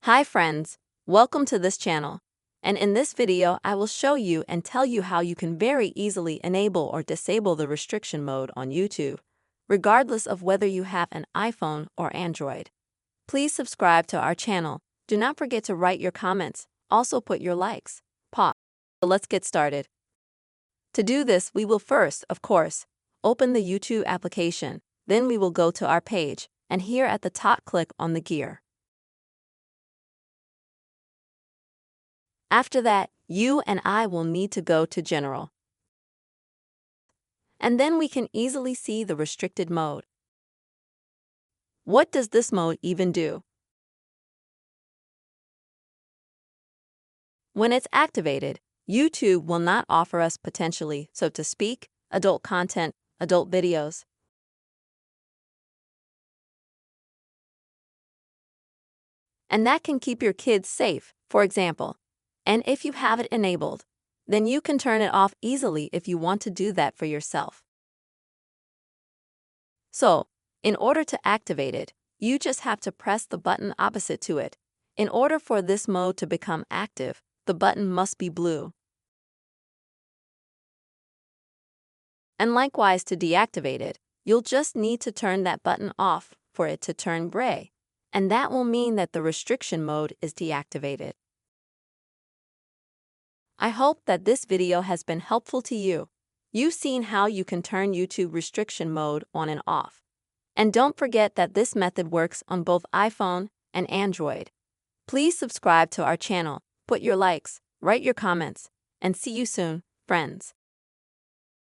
Hi friends, welcome to this channel. And in this video, I will show you and tell you how you can very easily enable or disable the restriction mode on YouTube, regardless of whether you have an iPhone or Android. Please subscribe to our channel. Do not forget to write your comments. Also put your likes. Pause. So let's get started. To do this, we will first, of course, open the YouTube application. Then we will go to our page, and here at the top click on the gear. After that, you and I will need to go to General. And then we can easily see the restricted mode. What does this mode even do? When it's activated, YouTube will not offer us potentially, so to speak, adult content, adult videos. And that can keep your kids safe, for example. And if you have it enabled, then you can turn it off easily if you want to do that for yourself. So, in order to activate it, you just have to press the button opposite to it. In order for this mode to become active, the button must be blue. And likewise, to deactivate it, you'll just need to turn that button off for it to turn gray. And that will mean that the restriction mode is deactivated. I hope that this video has been helpful to you. You've seen how you can turn YouTube restriction mode on and off. And don't forget that this method works on both iPhone and Android. Please subscribe to our channel, put your likes, write your comments, and see you soon, friends.